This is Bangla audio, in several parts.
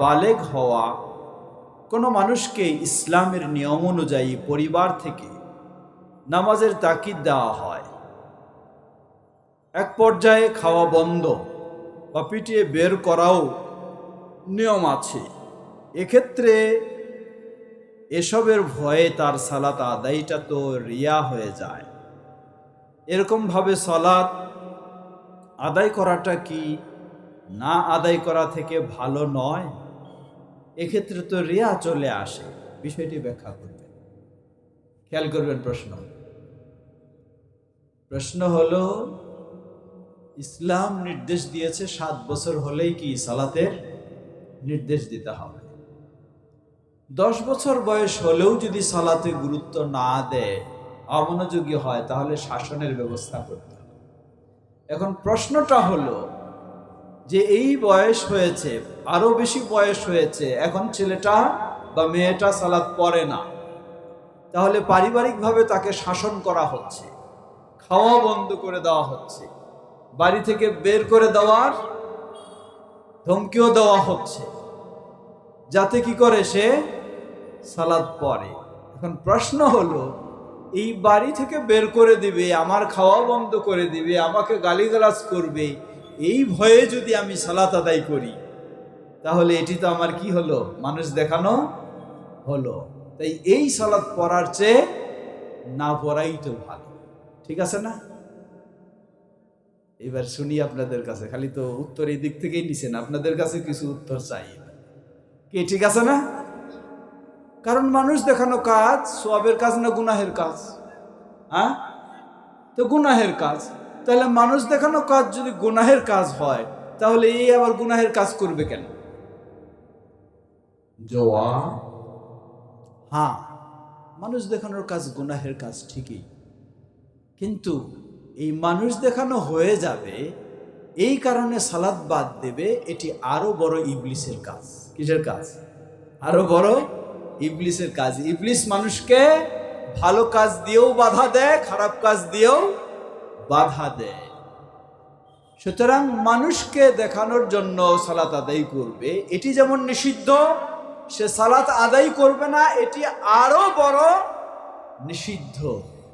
বালেগ হওয়া কোনো মানুষকে ইসলামের নিয়ম অনুযায়ী পরিবার থেকে নামাজের তাকিদ দেওয়া হয়, এক পর্যায়ে খাওয়া বন্ধ বা পিটিয়ে বের করাও নিয়ম আছে। এক্ষেত্রে এসবের ভয়ে তার সালাত আদায়টা তো রিয়া হয়ে যায়। এরকমভাবে সালাত আদায় করাটা কি না আদায় করা থেকে ভালো নয়? এক্ষেত্রে তো রিয়া চলে আসে। বিষয়টি ব্যাখ্যা করবেন, খেয়াল করবেন। প্রশ্ন হলো, ইসলাম নির্দেশ দিয়েছে 7 বছর হলেই কি সালাতের নির্দেশ দিতে হবে। 10 বছর বয়স হলেও যদি সালাতে গুরুত্ব না দেয়, অমনোযোগী হয়, তাহলে শাসনের ব্যবস্থা করতে হবে। এখন প্রশ্নটা হলো যে এই বয়স হয়েছে, আরো বেশি বয়স হয়েছে, এখন ছেলেটা বা মেয়েটা সালাত পড়ে না, তাহলে পারিবারিকভাবে তাকে শাসন করা হচ্ছে, খাওয়া বন্ধ করে দেওয়া হচ্ছে, বাড়ি থেকে বের করে দেওয়ার ধমকিও দেওয়া হচ্ছে, যাতে কি করে সে সালাত পড়ে। এখন প্রশ্ন হলো, এই বাড়ি থেকে বের করে দিবে, আমার খাওয়া বন্ধ করে দিবে, আমাকে গালিগালাজ করবে, এই ভয়ে যদি আমি সালাত আদায় করি, তাহলে এটি তো আমার কি হলো? মানুষ দেখানো হলো। তাই এই সালাত পড়ার চেয়ে না পড়াই তো ভালো। ঠিক আছে না? এবার শুনি আপনাদের কাছে, খালি তো উত্তর এই দিক থেকেই নিছেন, আপনাদের কাছে কিছু উত্তর চাই। কি ঠিক আছে না? কারণ মানুষ দেখানো কাজ সওয়াবের কাজ না গুনাহের কাজ? হ্যাঁ, তো গুনাহের কাজ। তাহলে মানুষ দেখানো কাজ যদি গুনাহের কাজ হয়, তাহলে এই আবার গুনাহের কাজ করবে কেন? জবাব, হ্যাঁ, মানুষ দেখানোর কাজ গুনাহের কাজ ঠিকই, কিন্তু এই মানুষ দেখানো হয়ে যাবে এই কারণে সালাত বাদ দেবে, এটি আরো বড় ইবলিসের কাজ। কিসের কাজ? আরো বড় ইবলিসের কাজ। ইবলিস মানুষকে ভালো কাজ দিয়েও বাধা দেয়, খারাপ কাজ দিয়েও বাধা দেয়। সুতরাং মানুষকে দেখানোর জন্য সালাত আদায় করবে, এটি যেমন নিষিদ্ধ, সে সালাত আদায় করবে না, এটি আরো বড় নিষিদ্ধ।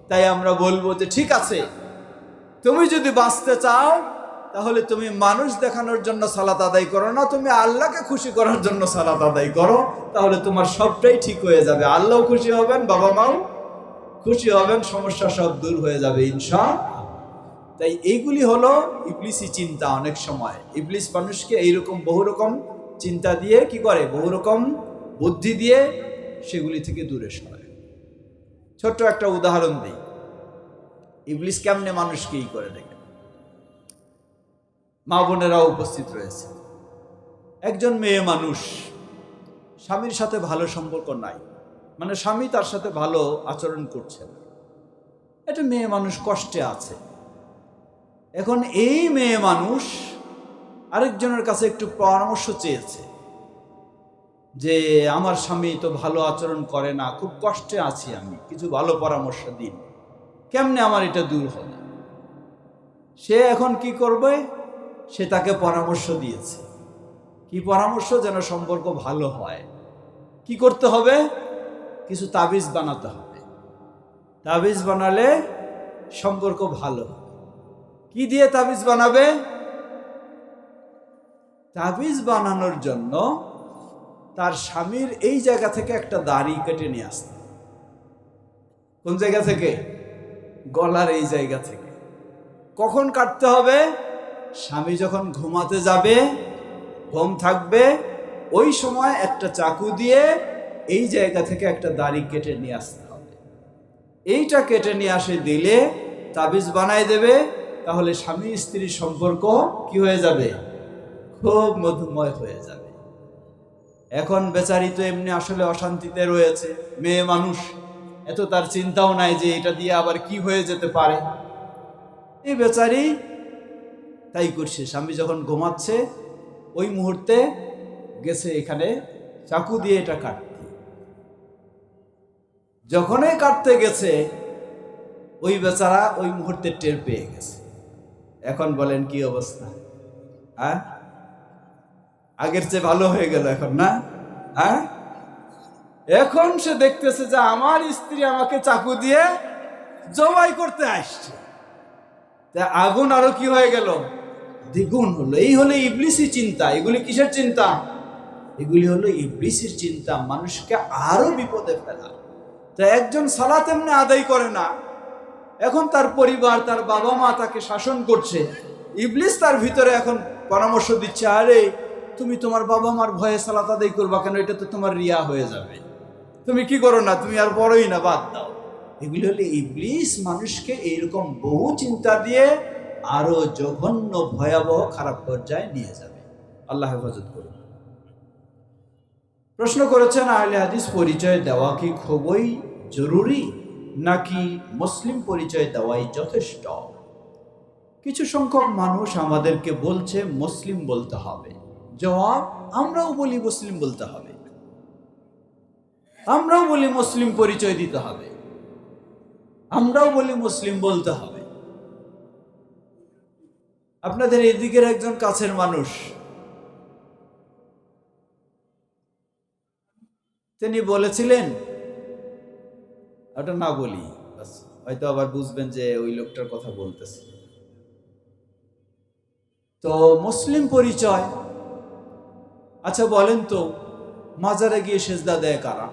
তাই আমরা বলবো যে ঠিক আছে, তুমি যদি বাঁচতে চাও, তাহলে তুমি মানুষ দেখানোর জন্য সালাত আদায় করো না, তুমি আল্লাহকে খুশি করার জন্য সালাত আদায় করো, তাহলে তোমার সবটাই ঠিক হয়ে যাবে। আল্লাহও খুশি হবেন, বাবা মাও খুশি হবেন, সমস্যা সব দূর হয়ে যাবে ইনশাআল্লাহ। তাই এইগুলি হলো ইবলিসি চিন্তা। অনেক সময় ইবলিস মানুষকে এইরকম বহু রকম চিন্তা দিয়ে কি করে, বহু রকম বুদ্ধি দিয়ে সেগুলি থেকে দূরে সরায়। ছোট্ট একটা উদাহরণ দিই, ইবলিস কেমনে মানুষকে ই করে দেখে। মা বোনেরাও উপস্থিত রয়েছে। একজন মেয়ে মানুষ, স্বামীর সাথে ভালো সম্পর্ক নাই, মানে স্বামী তার সাথে ভালো আচরণ করছে না, একটা মেয়ে মানুষ কষ্টে আছে। এখন এই মেয়ে মানুষ আরেকজনের কাছে একটু পরামর্শ চেয়েছে যে আমার স্বামী তো ভালো আচরণ করে না, খুব কষ্টে আছি আমি, কিছু ভালো পরামর্শ দিন, কেমনে আমার এটা দূর হবে। সে এখন কি করবে? সে তাকে পরামর্শ দিয়েছে। কি পরামর্শ? যেন সম্পর্ক ভালো হয়। কি করতে হবে? কিছু তাবিজ বানাতে হবে। তাবিজ বানালে সম্পর্ক ভালো হবে। কি দিয়ে তাবিজ বানাবে? তাবিজ বানানোর জন্য তার স্বামীর এই জায়গা থেকে একটা দাড়ি কেটে নিয়ে আসতে। কোন জায়গা থেকে? গলার এই জায়গা থেকে। কখন কাটতে হবে? স্বামী যখন ঘুমাতে যাবে, ঘুম থাকবে, ওই সময় একটা চাকু দিয়ে এই জায়গা থেকে একটা দাড়ি কেটে নিয়ে আসতে হবে। এইটা কেটে নিয়ে আসে দিলে তাবিজ বানায় দেবে, তাহলে স্বামী স্ত্রীর সম্পর্ক কি হয়ে যাবে? খুব মধুময় হয়ে যাবে। এখন বেচারি তো এমনি আসলে অশান্তিতে রয়েছে, মেয়ে মানুষ, এত তার চিন্তাও নাই যে এটা দিয়ে আবার কি হয়ে যেতে পারে। এই বেচারি তাই করছে, স্বামী যখন ঘুমাচ্ছে ওই মুহূর্তে গেছে এখানে চাকু দিয়ে এটা কাটতে। যখনই কাটতে গেছে ওই বেচারা ওই মুহূর্তে টের পেয়ে গেছে। এখন বলেন কি অবস্থা? হ্যাঁ, আগের চেয়ে ভালো হয়ে গেল এখন, না? হ্যাঁ, এখন সে দেখতেছে যে আমার স্ত্রী আমাকে চাকু দিয়ে জবাই করতে আসছে। তা আগুন আরো কি হয়ে গেল, দ্বিগুণ হলো। এই হলো ইবলিসি চিন্তা। এগুলি কিসের চিন্তা? এগুলি হলো ইবলিসের চিন্তা, মানুষকে আরো বিপদে ফেলা। তা একজন সালাত এমনি আদায় করে না, এখন তার পরিবার, তার বাবা মা তাকে শাসন করছে। ইবলিস তার ভিতরে এখন পরামর্শ দিচ্ছে, আরে তুমি তোমার বাবা মার ভয়ে সালাত আদায় করবা কেন? এটা তো তোমার রিয়া হয়ে যাবে। তুমি কি করো না, তুমি আর বড়ই না, বাদ দাও। এগুলি হলে ইবলিস মানুষকে এইরকম বহু চিন্তা দিয়ে আরো জঘন্য ভয়াবহ খারাপ পর্যায়ে নিয়ে যাবে। আল্লাহ হেফাজত করুন। প্রশ্ন করেছেন, আহলে হাদিস পরিচয় দেওয়া কি খুবই জরুরি নাকি মুসলিম পরিচয় দেওয়াই যথেষ্ট? কিছু সংখ্যক মানুষ আমাদেরকে বলছে মুসলিম বলতে হবে। জবাব, আমরাও বলি মুসলিম বলতে হবে, আমরাও বলি মুসলিম পরিচয় দিতে হবে, আমরাও বলি মুসলিম বলতে হবে। আপনাদের এদিকের একজন কাছের মানুষ, তিনি বলেছিলেন, ওটা না বলি, হয়তো আবার বুঝবেন যে ওই লোকটার কথা বলতেছে। তো মুসলিম পরিচয়, আচ্ছা বলেন তো, মাজারে গিয়ে সেজদা দেয় কারা?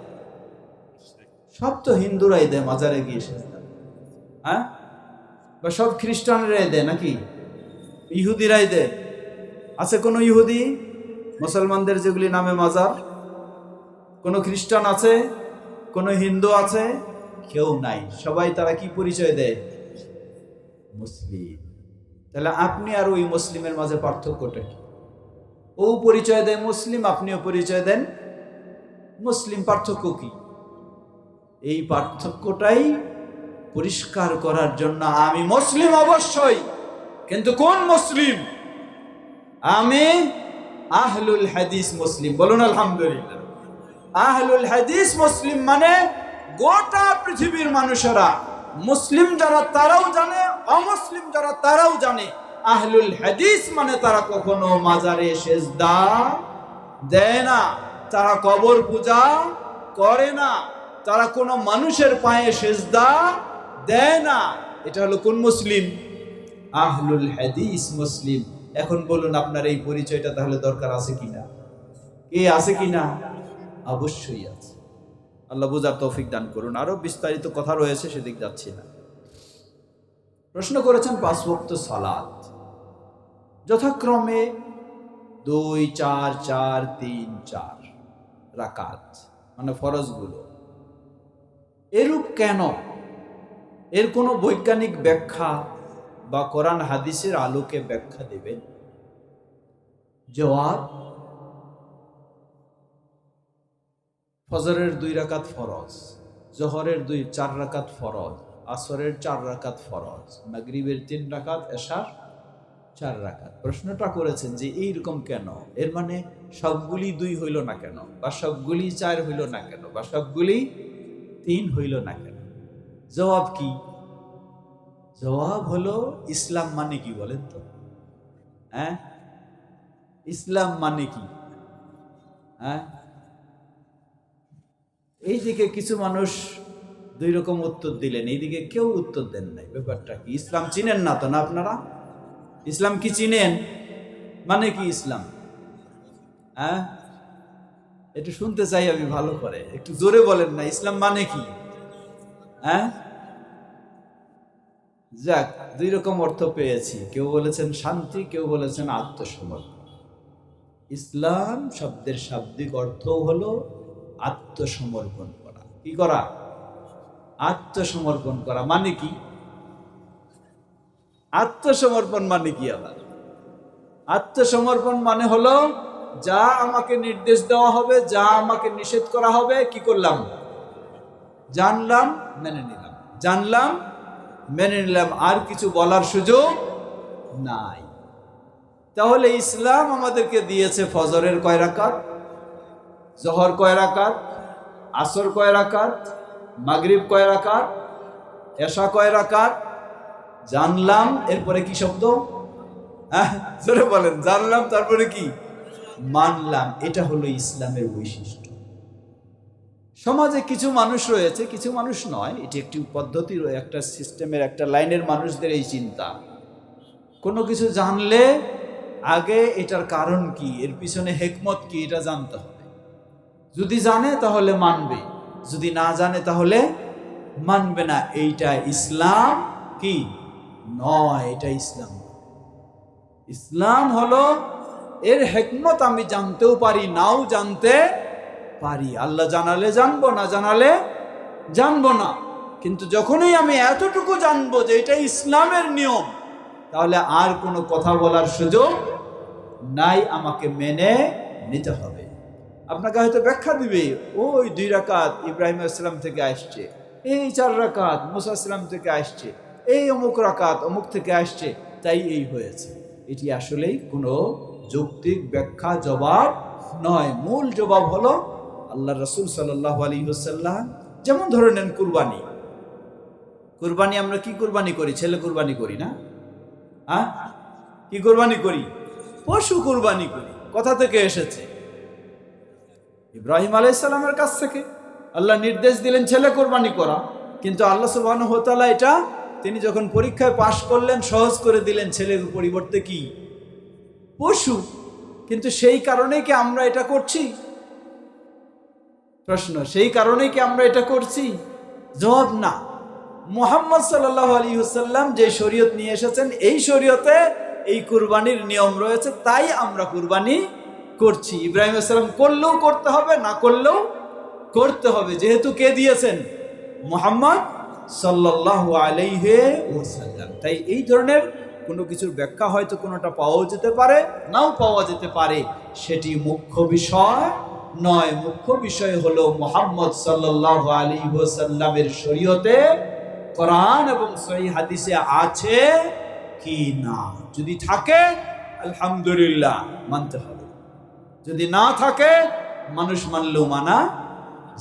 সব তো হিন্দুরাই দেয় মাজারে গিয়ে সেজদা, হ্যাঁ? বা সব খ্রিস্টানরাই দেয় নাকি? ইহুদিরাই দেয়? আছে কোনো ইহুদি মুসলমানদের যেগুলি নামে মাজার? কোনো খ্রিস্টান আছে? কোনো হিন্দু আছে? কেউ নাই। সবাই তারা কি পরিচয় দেয়? মুসলিম। তাহলে আপনি আর ওই মুসলিমের মাঝে পার্থক্যটা কি? ও পরিচয় দেয় মুসলিম, আপনিও পরিচয় দেন মুসলিম, পার্থক্য কি? এই পার্থক্যটাই পরিষ্কার করার জন্য আমি মুসলিম অবশ্যই, কিন্তু কোন মুসলিম? আমি আহলুল হাদিস মুসলিম। বলুন আলহামদুলিল্লাহ। আহলুল হাদিস মুসলিম মানে গোটা পৃথিবীর মানুষেরা, মুসলিম যারা তারাও জানে, অমুসলিম যারা তারাও জানে, আহলুল হাদিস মানে তারা কখনো মাজারে সেজদা দেয় না, তারা কবর পূজা করে না, তারা কোনো মানুষের পায়ে সেজদা দেয় না। এটা হলো কোন মুসলিম? আহলুল হাদিস মুসলিম। এখন বলুন, আপনার এই পরিচয়টা তাহলে দরকার আছে কিনা? কে আছে কিনা? অবশ্যই আছে। আল্লাহ বুঝার তৌফিক দান করুন। আরো বিস্তারিত কথা রয়েছে, সেদিক যাচ্ছি না। প্রশ্ন করেছেন 5 ওয়াক্ত সালাত যথাক্রমে 2, 4, 4, 3, 4 রাকাত, মানে ফরজগুলো এরূপ কেন? এর কোনো বৈজ্ঞানিক ব্যাখ্যা বা কোরআন হাদিসের আলোকে ব্যাখ্যা দেবেন? জবাব, ফজরের 2 রাকাত ফরজ, জোহরের 4 রাকাত ফরজ, আসরের 4 রাকাত ফরজ, মাগরিবের 3 রাকাত, এশার 4 রাকাত। প্রশ্নটা করেছেন যে এইরকম কেন? এর মানে সবগুলি 2 হইল না কেন, বা সবগুলি 4 হইল না কেন, বা সবগুলি 3 হইল না কেন? জবাব কি? জবাব হলো, ইসলাম মানে কি বলেন তো? হ্যাঁ, ইসলাম মানে কি? হ্যাঁ, এইদিকে কিছু মানুষ 2 রকম উত্তর দিলেন, এইদিকে কেউ উত্তর দেন নাই। ব্যাপারটা কি? ইসলাম চিনেন না তো না আপনারা? ইসলাম কি চিনেন? মানে কি ইসলাম? হ্যাঁ, একটু শুনতে চাই আমি ভালো করে, একটু জোরে বলেন না, ইসলাম মানে কি? হ্যাঁ, যাক, 2 রকম অর্থ পেয়েছি। কেউ বলেছেন শান্তি, কেউ বলেছেন আত্মসমর্পণ। ইসলাম শব্দের শাব্দিক অর্থ হলো আত্মসমর্পণ করা। কি করা? আত্মসমর্পণ করা। মানে কি? আত্মসমর্পণ মানে কি? আবার আত্মসমর্পণ মানে হলো, যা আমাকে নির্দেশ দেওয়া হবে, যা আমাকে নিষেধ করা হবে, কি করলাম? জানলাম, মেনে নিলাম, জানলাম, মেনে নিলাম, আর কিছু বলার সুযোগ নাই। তাহলে ইসলাম আমাদেরকে দিয়েছে ফজরের কয় রাকাত, জোহর কয় রাকাত, আসর কয় রাকাত, মাগরিব কয় রাকাত, এশা কয় রাকাত, জানলাম, এরপরে কি শব্দ? জোরে বলেন, জানলাম, তারপরে কি? মানলাম, এটা হলো ইসলামের বৈশিষ্ট্য। সমাজে কিছু মানুষ রয়েছে, কিছু মানুষ নয়, এটি একটি পদ্ধতির, একটা সিস্টেমের, একটা লাইনের মানুষদের এই চিন্তা, কোনো কিছু জানলে আগে এটার কারণ কি, এর পিছনে হেকমত কি, এটা জানতে হবে। যদি জানে তাহলে মানবে, যদি না জানে তাহলে মানবে না। এইটা ইসলাম কি নয়, এটা ইসলাম। ইসলাম হলো এর হেকমত আমি জানতেও পারি, নাও জানতে পারি। আল্লাহ জানালে জানবো, না জানালে জানবো না। কিন্তু যখনই আমি এতটুকু জানবো যে এটা ইসলামের নিয়ম, তাহলে আর কোনো কথা বলার সুযোগ নাই, আমাকে মেনে নিতে হবে। আপনাকে হয়তো ব্যাখ্যা দিবে, ওই 2 রাকাত ইব্রাহিম আসসালাম থেকে আসছে, এই 4 রাকাত মুসা আসসালাম থেকে আসছে, এই অমুক রাকাত অমুক থেকে আসছে, তাই এই হয়েছে। এটি আসলেই কোনো যৌক্তিক ব্যাখ্যা, জবাব নয়। মূল জবাব হলো আল্লাহ রাসূল সাল্লাল্লাহু আলাইহি ওয়াসাল্লাম, যেমন ধরে নেন কুরবানি। কুরবানি আমরা কি কুরবানি করি? ছেলে কুরবানি করি না? হ্যাঁ, কি কুরবানি করি? পশু কুরবানি করি। কোথা থেকে এসেছে? ইব্রাহিম আলাইহিস সালামের কাছ থেকে। আল্লাহ নির্দেশ দিলেন ছেলে কুরবানি করা, কিন্তু আল্লাহ সুবহানাহু ওয়া তাআলা এটা তিনি যখন পরীক্ষায় পাশ করলেন, সহজ করে দিলেন, ছেলের পরিবর্তে কি? পশু। কিন্তু সেই কারণেই কি আমরা এটা করছি? প্রশ্ন, সেই কারণেই কি আমরা এটা করছি? জবাব না। মুহাম্মদ সাল্লাল্লাহু আলাইহি ওয়াসাল্লাম যে শরীয়ত নিয়ে এসেছেন, এই শরীয়তে এই কুরবানির নিয়ম রয়েছে, তাই আমরা কুরবানি করছি। ইব্রাহিম আলাইহিস সালাম করলেও করতে হবে, না করলেও করতে হবে, যেহেতু কে দিয়েছেন? মুহাম্মদ সাল্লাল্লাহু আলাইহি ওয়াসাল্লাম। তাই এই ধরনের কোনো কিছুর ব্যাখ্যা হয়তো কোনোটা পাওয়া যেতে পারে, নাও পাওয়া যেতে পারে, সেটি মুখ্য বিষয় নয়। মুখ্য বিষয় হলো মুহাম্মদ সাল্লাল্লাহু আলাইহি ওয়াসাল্লামের শরীয়তে, কোরআন এবং সহিহ হাদিসে আছে কি না। যদি থাকে আলহামদুলিল্লাহ, মানতে হবে। যদি না থাকে, মানুষ মানলেও মানা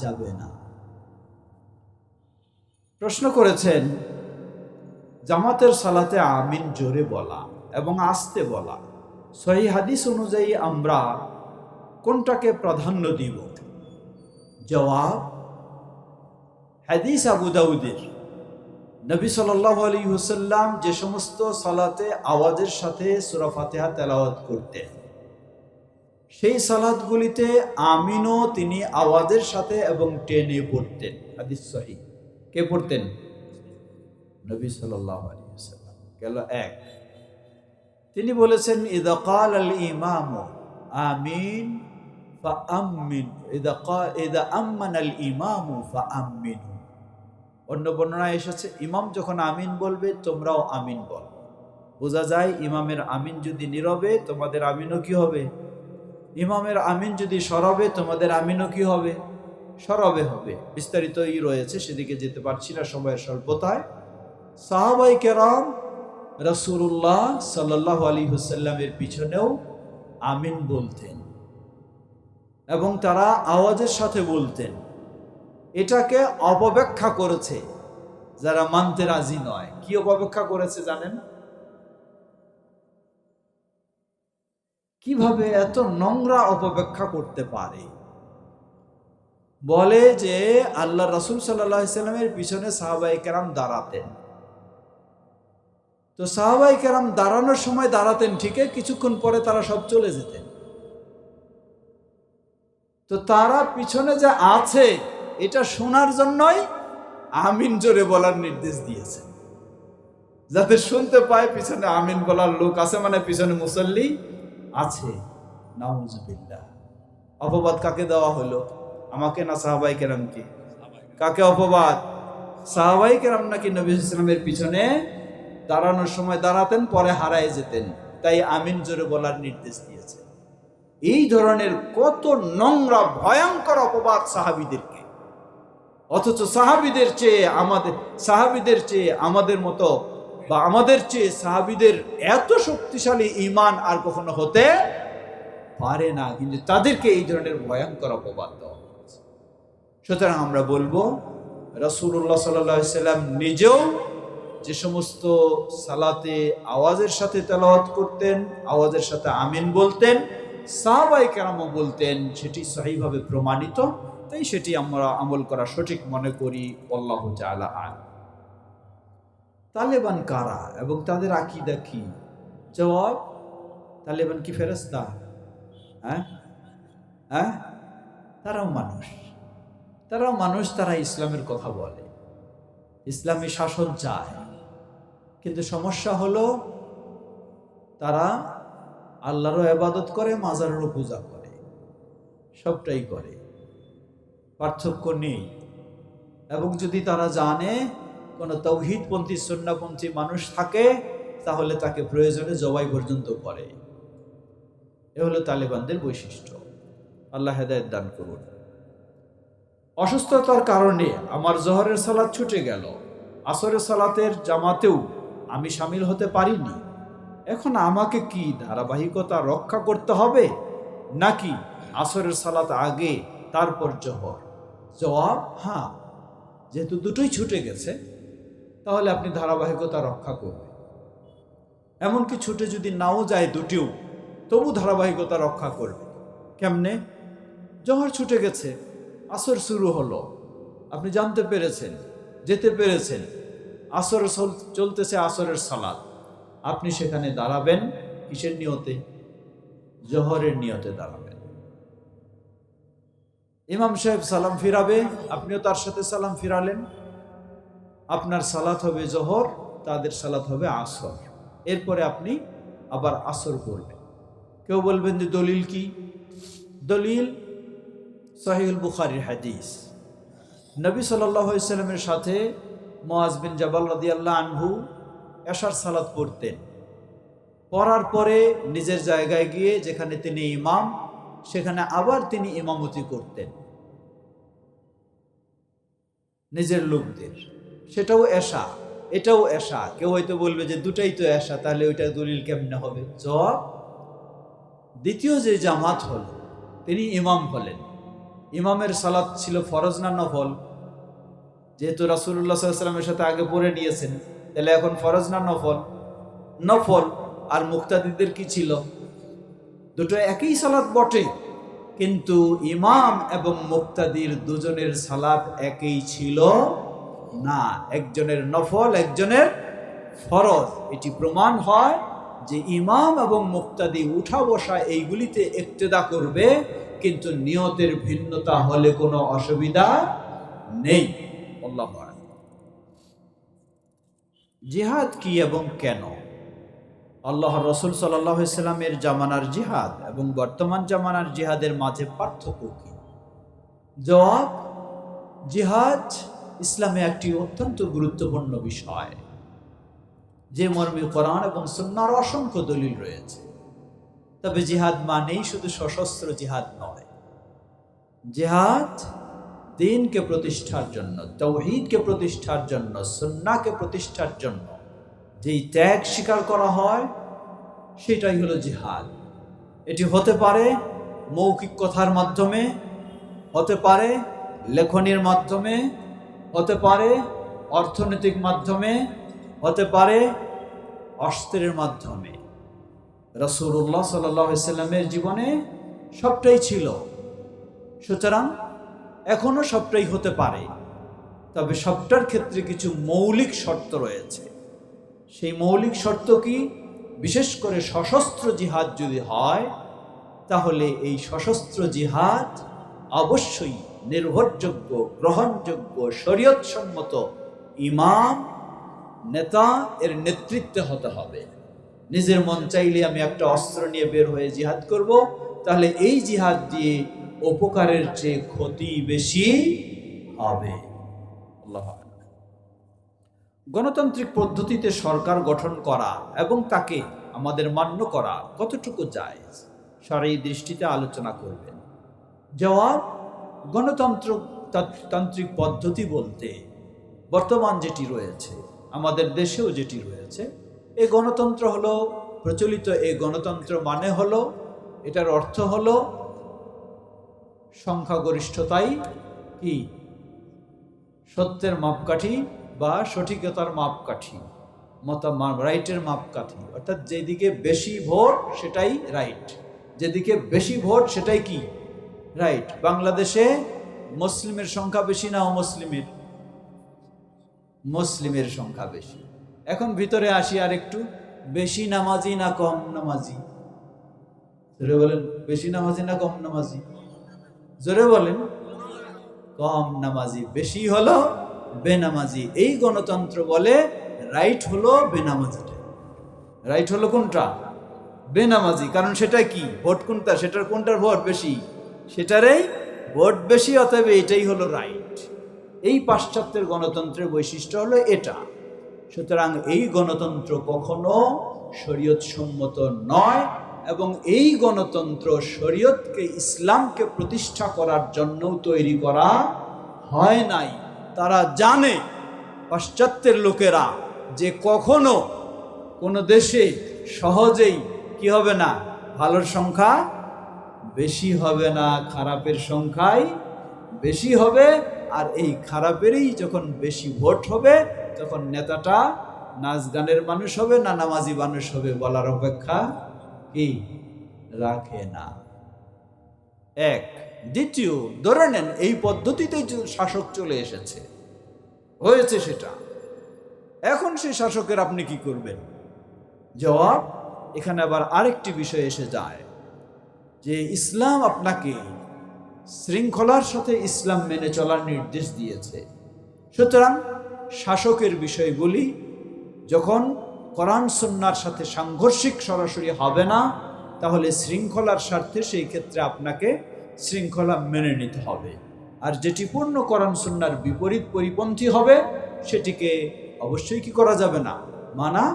যাবে না। প্রশ্ন করেছেন, জামাতের সালাতে আমিন জোরে বলা এবং আস্তে বলা, সহিহ হাদিস অনুযায়ী আমরা কোনটাকে প্রাধান্য দিব? জবাব, হাদিস আবু দাউদের, নবী সাল্লাল্লাহু আলাইহি ওয়াসাল্লাম যে সমস্ত সালাতে আওয়াজের সাথে সূরা ফাতিহা তেলাওয়াত করতেন, সেই সালাতগুলিতে আমিনও তিনি আওয়াজের সাথে এবং টেনে পড়তেন। হাদিস সহিহ। কে পড়তেন? নবী সাল্লাল্লাহু আলাইহি ওয়াসাল্লাম। গেল এক। তিনি বলেছেন, ইযা ক্বাল আল ইমামু আমিন ফাআমিন, ইযা আম্মানা আল ইমামু ফাআমিনু। অন্য বর্ণনায় এসেছে, ইমাম যখন আমিন বলবে তোমরাও আমিন বল। বোঝা যায় ইমামের আমিন যদি নীরবে, তোমাদের আমিনও কি হবে? ইমামের আমিন যদি সরবে, তোমাদের আমিনও কি হবে? সরবে হবে। বিস্তারিতই রয়েছে, সেদিকে যেতে পারছি না সময়ের স্বল্পতায়। সাহাবায়ে কেরাম রাসূলুল্লাহ সাল্লাল্লাহু আলাইহি ওয়াসাল্লামের পিছনেও আমিন বলতেন এবং তারা আওয়াজের সাথে বলতেন। এটাকে অপব্যাখ্যা করেছে যারা মানতে রাজি নয়। কি অপব্যাখ্যা করেছে জানেন? কিভাবে এত নোংরা অপব্যাখ্যা করতে পারে? বলে যে আল্লাহ রাসূল সাল্লাল্লাহু আলাইহি ওয়াসাল্লামের পিছনে সাহাবায়ে কেরাম দাঁড়াতেন। তো সাহাবায়ে কেরাম দাঁড়ানোর সময় দাঁড়াতেন ঠিকই, কিছুক্ষণ পরে তারা সব চলে যেতেন। তো তারা পিছনে যে আছে এটা শোনার জন্যই আমিন জোরে বলার নির্দেশ দিয়েছে, যাতে শুনতে পায় পিছনে আমিন বলার লোক আছে, মানে পিছনে মুসল্লি আছে। নাউজুবিল্লাহ। অপবাদ কাকে দেওয়া হলো? আমাকে না সাহাবায়ে কেরামকে? কাকে অপবাদ? সাহাবায়ে কেরাম নাকি নবী সাল্লাল্লাহু আলাইহি ওয়াসাল্লামের পিছনে দাঁড়ানোর সময় দাঁড়াতেন, পরে হারায় যেতেন, তাই আমিন জোরে বলার নির্দেশ দিয়েছে। এই ধরনের কত নোংরা ভয়ঙ্কর অপবাদ সাহাবীদেরকে। অথচ সাহাবীদের চেয়ে আমাদের মতো বা আমাদের চেয়ে সাহাবীদের এত শক্তিশালী ঈমান আর কখনো হতে পারে না, কিন্তু তাদেরকে এই ধরনের ভয়ঙ্কর অপবাদ দেওয়া হয়েছে। সুতরাং আমরা বলবো, রাসূলুল্লাহ সাল্লাল্লাহু আলাইহি ওয়াসাল্লাম নিজেও যে সমস্ত সালাতে আওয়াজের সাথে তেলাওয়াত করতেন, আওয়াজের সাথে আমিন বলতেন, সাহাবায়ে কেরামও বলতেন, সেটি সহিভাবে প্রমাণিত, তাই সেটি আমরা আমল করা সঠিক মনে করি। আল্লাহু তাআলা আ'লাম। তালেবান কারা এবং তাদের আকীদা কি? জবাব, তালেবান কি ফেরেশতা? হ্যাঁ হ্যাঁ, তারাও মানুষ, তারা ইসলামের কথা বলে, ইসলামী শাসন চায়, কিন্তু সমস্যা হলো তারা আল্লাহরও ইবাদত করে, মাজারেরও পূজা করে, সবটাই করে, পার্থক্য নেই। এবং যদি তারা জানে কোনো তাওহীদপন্থী সুন্নাহপন্থী মানুষ থাকে, তাহলে তাকে প্রয়োজনে জবাই পর্যন্ত করে। এ হলো তালেবানদের বৈশিষ্ট্য। আল্লাহ হেদায়েত দান করুন। অসুস্থতার কারণে আমার জোহরের সালাত ছুটে গেল, আসরের সালাতের জামাতেও আমি শামিল হতে পারিনি। এখন আমাকে কি ধারাবাহিকতা রক্ষা করতে হবে, নাকি আসরের সালাত আগে তারপর জোহর? জবাব, হ্যাঁ, যেহেতু দুটোই ছুটে গেছে, তাহলে আপনি ধারাবাহিকতা রক্ষা করবেন। এমনকি ছুটে যদি নাও যায় দুটিও, তবু ধারাবাহিকতা রক্ষা করবে। কেমনে? জোহর ছুটে গেছে, আসর শুরু হলো, আপনি জানতে পেরেছেন, যেতে পেরেছেন, আসর চলতেছে, আসরের সালাত, আপনি সেখানে দাঁড়াবেন কিসের নিয়তে? জোহরের নিয়তে দাঁড়াবেন। ইমাম সাহেব সালাম ফিরাবে, আপনিও তার সাথে সালাম ফিরালেন, আপনার সালাত হবে জোহর, তাদের সালাত হবে আসর। এরপরে আপনি আবার আসর করবেন। কেউ বলবেন যে দলিল কি? দলিল সহিহুল বুখারীর হাদিস। নবী সাল্লাল্লাহু আলাইহি সাল্লামের সাথে মুআজ বিন জাবাল রাদিয়াল্লাহু আনহু এশার সালাত পড়তেন, পড়ার পরে নিজের জায়গায় গিয়ে যেখানে তিনি ইমাম, সেখানে আবার তিনি ইমামতি করতেন নিজের লোকদের। সেটাও এশা, এটাও এশা। কেউ হয়তো বলবে যে দুটাই তো এশা, তাহলে ওইটা দলিল কেমনে হবে? জবাব, দ্বিতীয় যে জামাত হল, তিনি ইমাম হলেন, ইমামের সালাত ছিল ফরজ না নফল? যেহেতু রাসূলুল্লাহ সাল্লাল্লাহু আলাইহি ওয়াসাল্লামের সাথে আগে পড়ে নিয়েছেন, তাহলে এখন ফরজ না নফল? নফল। আর মুক্তাদিদের কি ছিল? দুটো একই সালাত বটে, কিন্তু ইমাম এবং মুক্তাদির দুজনের সালাত একই ছিল না, একজনের নফল, একজনের ফরজ। এটি প্রমাণ হয় যে ইমাম এবং মুক্তাদি উঠা বসা এইগুলিতে ইক্তেদা করবে, কিন্তু নিয়তের ভিন্নতা হলে কোনো অসুবিধা নেই। আল্লাহু আকবার। জিহাদ কি এবং কেন? আল্লাহর রাসূল সাল্লাল্লাহু আলাইহি সাল্লামের জামানার জিহাদ এবং বর্তমান জামানার জিহাদের মাঝে পার্থক্য কি? জবাব, জিহাদ ইসলামে একটি অত্যন্ত গুরুত্বপূর্ণ বিষয়, যে মর্মে কোরআন এবং সুন্নাহর অসংখ্য দলিল রয়েছে। তবে জিহাদ মানেই শুধু সশস্ত্র জিহাদ নয়। জিহাদ দ্বীনকে প্রতিষ্ঠার জন্য, তাওহীদকে প্রতিষ্ঠার জন্য, সুন্নাহকে প্রতিষ্ঠার জন্য যেই ত্যাগ স্বীকার করা হয়, সেটাই হলো জিহাদ। এটি হতে পারে মৌখিক কথার মাধ্যমে, হতে পারে লেখনীর মাধ্যমে, হতে পারে অর্থনৈতিক মাধ্যমে, হতে পারে অস্ত্রের মাধ্যমে। রাসূলুল্লাহ সাল্লাল্লাহু আলাইহি সাল্লামের জীবনে সবটাই ছিল, সুতরাং এখনো সবটাই হতে পারে। তবে সবটার ক্ষেত্রে কিছু মৌলিক শর্ত রয়েছে। সেই মৌলিক শর্ত কি? বিশেষ করে সশস্ত্র জিহাদ যদি হয়, তাহলে এই সশস্ত্র জিহাদ অবশ্যই নির্ভরযোগ্য, গ্রহণযোগ্য, শরীয়তসম্মত ইমাম, নেতা এর নেতৃত্বে হতে হবে। নিজের মন চাইলে আমি একটা অস্ত্র নিয়ে বের হয়ে জিহাদ করব, তাহলে এই জিহাদ দিয়ে উপকারের চেয়ে ক্ষতি বেশি হবে। আল্লাহ। গণতান্ত্রিক পদ্ধতিতে সরকার গঠন করা এবং তাকে আমাদের মান্য করা কতটুকু জায়েজ, শরঈ দৃষ্টিতে আলোচনা করবেন। জবাব, গণতান্ত্রিক পদ্ধতি বলতে বর্তমান যেটি রয়েছে, আমাদের দেশেও যেটি রয়েছে, এই গণতন্ত্র হলো প্রচলিত। এই গণতন্ত্র মানে হলো, এটার অর্থ হলো সংখ্যাগরিষ্ঠতাই কি সত্যের মাপকাঠি বা সঠিকতার মাপকাঠি, রাইটের মাপকাঠি। অর্থাৎ যেদিকে বেশি ভোট সেটাই রাইট, যেদিকে বেশি ভোট সেটাই কি রাইট। বাংলাদেশে মুসলিমের সংখ্যা বেশি না অমুসলিমের? মুসলিমের সংখ্যা বেশি। এখন ভিতরে আসি আর একটু, বেশি নামাজি না কম নামাজি? জোরে বলেন, বেশি নামাজি না কম নামাজি? জোরে বলেন। কম নামাজি বেশি হলো বেনামাজি। এই গণতন্ত্র বলে রাইট হলো বেনামাজিটা। রাইট হলো কোনটা? বেনামাজি। কারণ সেটা কি ভোট কোনটা, সেটার কোনটার ভোট বেশি, সেটারই ভোট বেশি, অতএব এটাই হলো রাইট। এই পাশ্চাত্যের গণতন্ত্রের বৈশিষ্ট্য হলো এটা। সুতরাং এই গণতন্ত্র কখনো শরীয়ত সম্মত নয়, এবং এই গণতন্ত্র শরীয়তকে, ইসলামকে প্রতিষ্ঠা করার জন্য তৈরি করা হয় নাই। তারা জানে, পাশ্চাত্যের লোকেরা, যে কখনো কোনো দেশে সহজেই কি হবে না, ভালোর সংখ্যা বেশি হবে না, খারাপের সংখ্যাই বেশি হবে। আর এই খারাপেরই যখন বেশি ভোট হবে, তখন নেতাটা নাচ গানের মানুষ হবে না নামাজি মানুষ হবে বলার অপেক্ষা কি রাখে না। এক। দ্বিতীয়, ধরে নেন এই পদ্ধতিতেই শাসক চলে এসেছে, হয়েছে সেটা, এখন সেই শাসকের আপনি কি করবেন? জবাব, এখানে আবার আরেকটি বিষয় এসে যায়, যে ইসলাম আপনাকে শৃঙ্খলার সাথে ইসলাম মেনে চলার নির্দেশ দিয়েছে। সুতরাং শাসকের বিষয়গুলি যখন কোরআন সুন্নাহর সাথে সাংঘর্ষিক সরাসরি হবে না, তাহলে শৃঙ্খলার স্বার্থে সেই ক্ষেত্রে আপনাকে শৃঙ্খলা মেনে নিতে হবে। আর যেটি পূর্ণ কোরআন সুন্নাহর বিপরীত পরিপন্থী হবে, সেটিকে অবশ্যই কি করা যাবে না, মানা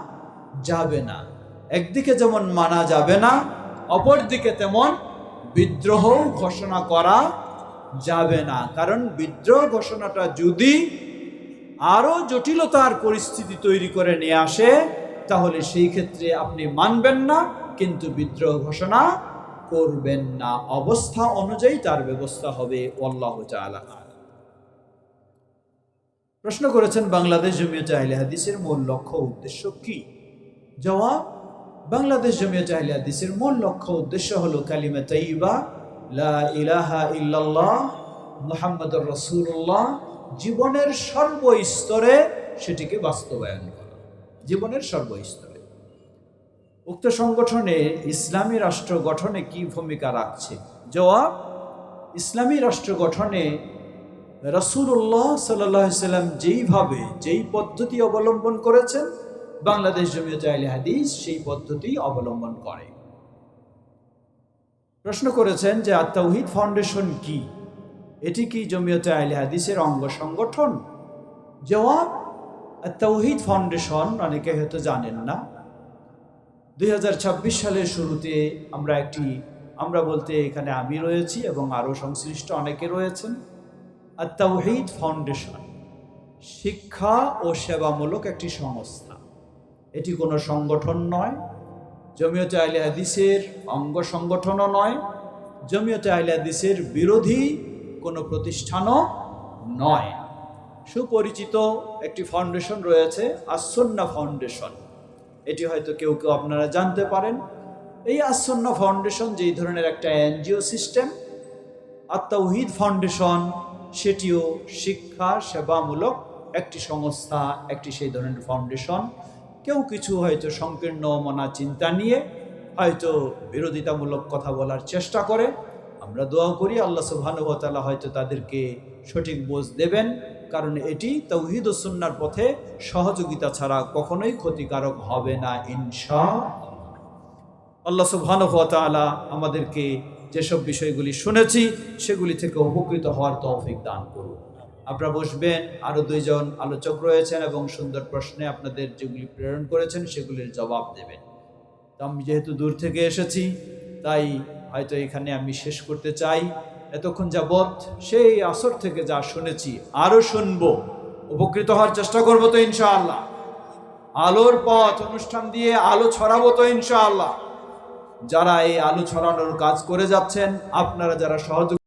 যাবে না। একদিকে যেমন মানা যাবে না, অপরদিকে তেমন বিদ্রোহ ঘোষণা করা যাবে না। কারণ বিদ্রোহ ঘোষণাটা যদি আরো জটিলতার পরিস্থিতি তৈরি করে নিয়ে আসে, তাহলে সেই ক্ষেত্রে আপনি মানবেন না, কিন্তু বিদ্রোহ ঘোষণা করবেন না। অবস্থা অনুযায়ী তার ব্যবস্থা হবে। আল্লাহু তাআলা। প্রশ্ন করেছেন, বাংলাদেশ জমিয়তে আহলে হাদিসের মূল লক্ষ্য উদ্দেশ্য কি? জবাব, বাংলাদেশ জমিয়তে আহলে হাদিসের মূল লক্ষ্য উদ্দেশ্য হলো কালিমা তাইয়্যিবা লা ইলাহা ইল্লাল্লাহ মুহাম্মাদুর রাসূলুল্লাহ জীবনের সর্বস্তরে সেটিকে বাস্তবায়ন করা, জীবনের সর্বস্তরে। উক্ত সংগঠনে ইসলামী রাষ্ট্র গঠনে কি ভূমিকা রাখছে? জবাব, ইসলামী রাষ্ট্র গঠনে রাসূলুল্লাহ সাল্লাল্লাহু আলাইহি সাল্লাম যেইভাবে, যেই পদ্ধতি অবলম্বন করেছেন, বাংলাদেশ জমিয়তে আহলে হাদিস সেই পদ্ধতি অবলম্বন করে। প্রশ্ন করেছেন যে আত-তাওহীদ ফাউন্ডেশন কি, এটি কি জমিয়তে আহলে হাদিসের অঙ্গ সংগঠন? জবাব, আত-তাওহীদ ফাউন্ডেশন অনেকে হয়তো জানেন না, 2026 সালের শুরুতে আমরা বলতে এখানে আমি রয়েছি এবং আরও সংশ্লিষ্ট অনেকে রয়েছেন। আত-তাওহীদ ফাউন্ডেশন শিক্ষা ও সেবামূলক একটি সংস্থা। এটি কোনো সংগঠন নয়, জমিয়তে আহলে হাদিসের অঙ্গ সংগঠনও নয়, জমিয়তে আহলে হাদিসের বিরোধী কোনো প্রতিষ্ঠানও নয়। সুপরিচিত একটি ফাউন্ডেশন রয়েছে, আস-সুন্নাহ ফাউন্ডেশন। এটি হয়তো কেউ কেউ আপনারা জানতে পারেন। এই আস-সুন্নাহ ফাউন্ডেশন যেই ধরনের একটা এনজিও সিস্টেম, আত-তাওহীদ ফাউন্ডেশন সেটিও শিক্ষা সেবামূলক একটি সংস্থা, একটি সেই ধরনের ফাউন্ডেশন। কেউ কিছু হয়তো সংকীর্ণ মনা চিন্তা নিয়ে হয়তো বিরোধিতামূলক কথা বলার চেষ্টা করে। আমরা দোয়া করি আল্লাহ সুবহানাহু ওয়া তাআলা হয়তো তাদেরকে সঠিক বোঝ দেবেন, কারণ এটি তাওহীদ ও সুন্নাহর পথে সহযোগিতা ছাড়া কখনোই ক্ষতিকারক হবে না ইনশাআল্লাহ। আল্লাহ সুবহানাহু ওয়া তাআলা আমাদেরকে যেসব বিষয়গুলি শুনেছি সেগুলি থেকে উপকৃত হওয়ার তৌফিক দান করুন। আপনারা বসবেন, আরও দুইজন আলোচক রয়েছেন এবং সুন্দর প্রশ্নে আপনাদের যেগুলি প্রেরণ করেছেন সেগুলির জবাব দেবেন। তো আমি যেহেতু দূর থেকে এসেছি, তাই হয়তো এখানে আমি শেষ করতে চাই। এতক্ষণ যাবৎ সেই আসর থেকে যা শুনেছি আরও শুনবো, উপকৃত হওয়ার চেষ্টা করবো তো ইনশাআল্লাহ। আলোর পথ অনুষ্ঠান দিয়ে আলো ছড়াবো তো ইনশাআল্লাহ। যারা এই আলো ছড়ানোর কাজ করে যাচ্ছেন, আপনারা যারা সহযোগিতা